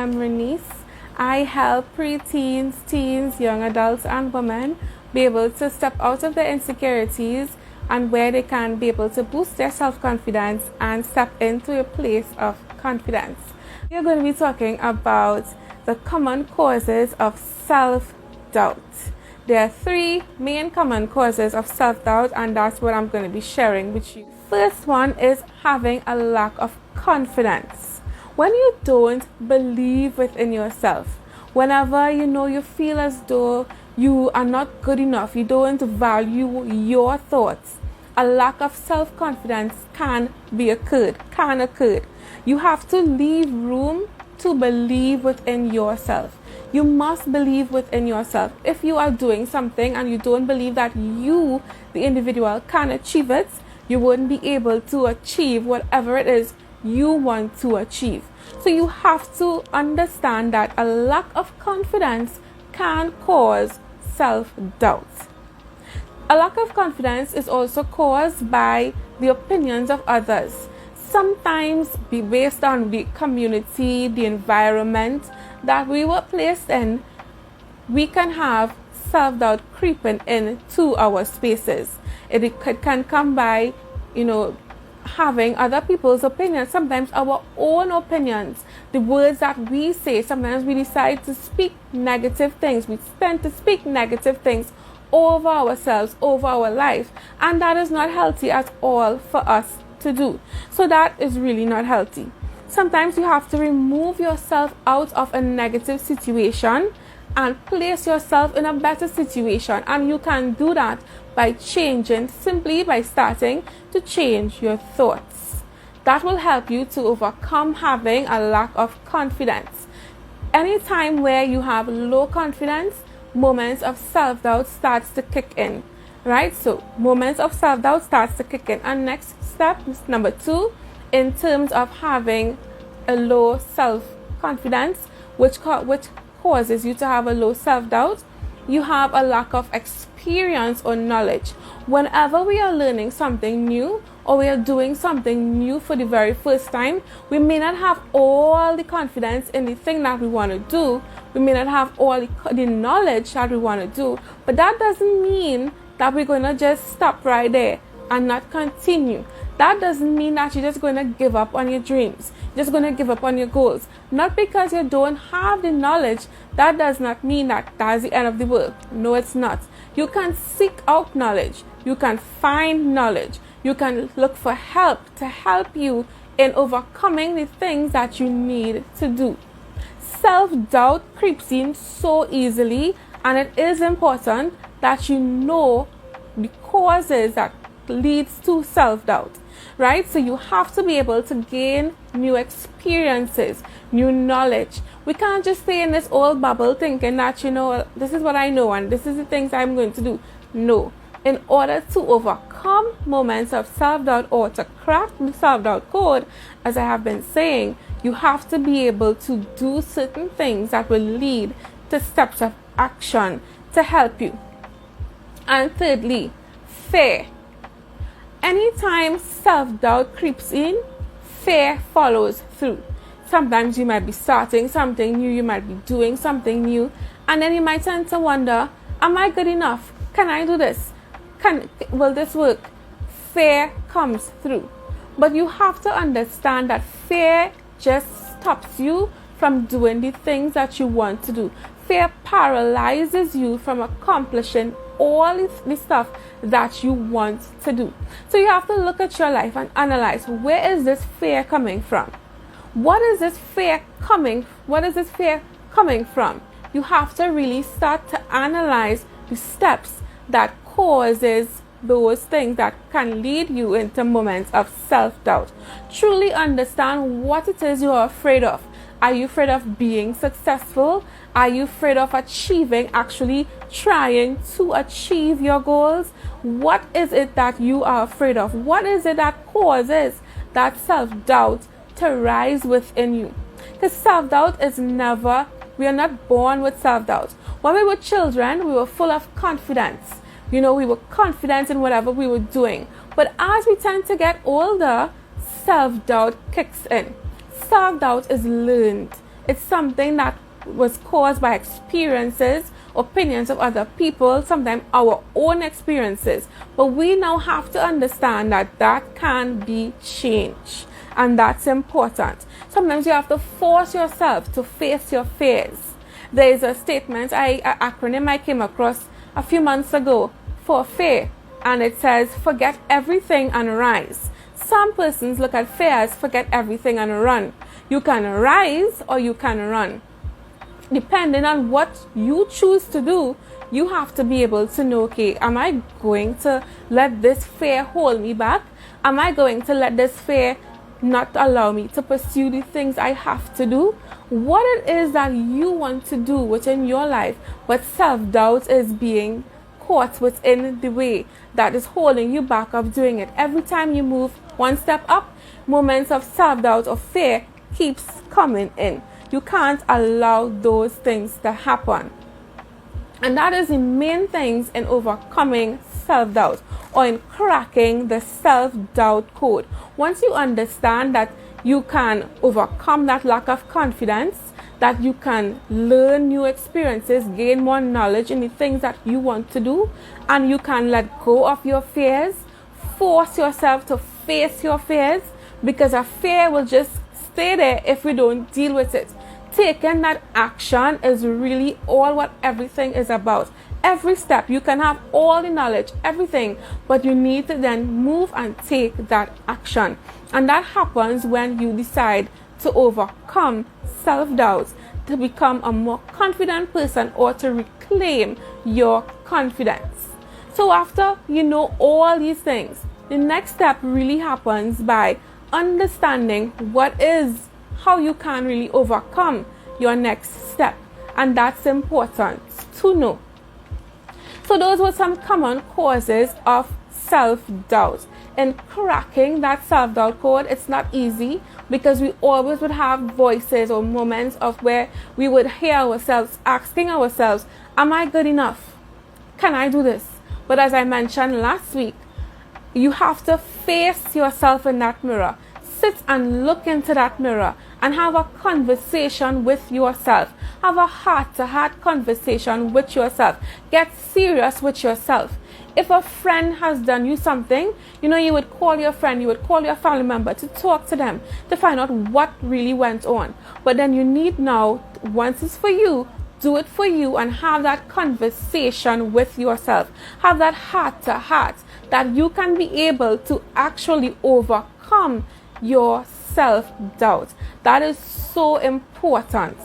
am Renice. I help preteens, teens, young adults, and women be able to step out of their insecurities and where they can be able to boost their self-confidence and step into a place of confidence. We are going to be talking about the common causes of self-doubt. There are three main common causes of self-doubt, and that's what I'm going to be sharing with you. First one is having a lack of confidence. When you don't believe within yourself, whenever you feel as though you are not good enough, you don't value your thoughts, a lack of self-confidence can occur. You have to leave room to believe within yourself. You must believe within yourself. If you are doing something and you don't believe that you, the individual, can achieve it, you wouldn't be able to achieve whatever it is you want to achieve. So you have to understand that a lack of confidence can cause self-doubt. A lack of confidence is also caused by the opinions of others. Sometimes based on the community, the environment that we were placed in, we can have self-doubt creeping into our spaces. It can come by, having other people's opinions, sometimes our own opinions, the words that we say. Sometimes we decide to speak negative things. We tend to speak negative things over ourselves, over our life, and that is not healthy at all for us to do. So that is really not healthy. Sometimes you have to remove yourself out of a negative situation and place yourself in a better situation, and you can do that by simply by starting to change your thoughts. That will help you to overcome having a lack of confidence. Anytime where you have low confidence, moments of self-doubt starts to kick in, right? So moments of self-doubt starts to kick in. And next step is number 2, in terms of having a low self-confidence, which causes you to have a low self-doubt, you have a lack of experience or knowledge. Whenever we are learning something new or we are doing something new for the very first time, we may not have all the confidence in the thing that we want to do. We may not have all the knowledge that we want to do, but that doesn't mean that we're going to just stop right there and not continue. That doesn't mean that you're just going to give up on your dreams. You're just going to give up on your goals. Not because you don't have the knowledge, that does not mean that that's the end of the world. No, it's not. You can seek out knowledge. You can find knowledge. You can look for help to help you in overcoming the things that you need to do. Self-doubt creeps in so easily, and it is important that you know the causes that leads to self-doubt, right? So you have to be able to gain new experiences, new knowledge. We can't just stay in this old bubble thinking that, this is what I know and this is the things I'm going to do. No. In order to overcome moments of self-doubt or to crack the self-doubt code, as I have been saying, you have to be able to do certain things that will lead to steps of action to help you. And thirdly, fear. Anytime self-doubt creeps in, fear follows through. Sometimes you might be starting something new, you might be doing something new, and then you might tend to wonder, am I good enough? Can I do this? Will this work? Fear comes through. But you have to understand that fear just stops you from doing the things that you want to do. Fear paralyzes you from accomplishing all the stuff that you want to do. So you have to look at your life and analyze, where is this fear coming from? What is this fear coming from? You have to really start to analyze the steps that causes those things that can lead you into moments of self-doubt. Truly understand what it is you are afraid of. Are you afraid of being successful? Are you afraid of actually trying to achieve your goals? What is it that you are afraid of? What is it that causes that self-doubt to rise within you? Because self-doubt is we are not born with self-doubt. When we were children, we were full of confidence. We were confident in whatever we were doing. But as we tend to get older, self-doubt kicks in. Self-doubt is learned. It's something that was caused by experiences, opinions of other people, sometimes our own experiences. But we now have to understand that that can be changed, and that's important. Sometimes you have to force yourself to face your fears. There is a statement, an acronym I came across a few months ago for fear, and it says, forget everything and rise. Some persons look at fear as forget everything and run. You can rise or you can run. Depending on what you choose to do, you have to be able to know, okay, am I going to let this fear hold me back? Am I going to let this fear not allow me to pursue the things I have to do? What it is that you want to do within your life, but self-doubt is being caught within the way that is holding you back of doing it. Every time you move one step up, moments of self-doubt or fear keeps coming in. You can't allow those things to happen. And that is the main things in overcoming self-doubt or in cracking the self-doubt code. Once you understand that you can overcome that lack of confidence, that you can learn new experiences, gain more knowledge in the things that you want to do, and you can let go of your fears, force yourself to face your fears, because a fear will just stay there if we don't deal with it. Taking that action is really all what everything is about. Every step, you can have all the knowledge, everything, but you need to then move and take that action. And that happens when you decide to overcome self-doubt, to become a more confident person, or to reclaim your confidence. So after you know all these things, the next step really happens by understanding how you can really overcome your next step. And that's important to know. So those were some common causes of self-doubt. In cracking that self-doubt code, it's not easy, because we always would have voices or moments of where we would hear ourselves asking ourselves, am I good enough? Can I do this? But as I mentioned last week, you have to face yourself in that mirror. Sit and look into that mirror and have a conversation with yourself. Have a heart-to-heart conversation with yourself. Get serious with yourself. If a friend has done you something, you would call your friend, you would call your family member to talk to them, to find out what really went on. But then you need now, once it's for you, do it for you and have that conversation with yourself. Have that heart-to-heart that you can be able to actually overcome your self-doubt. That is so important.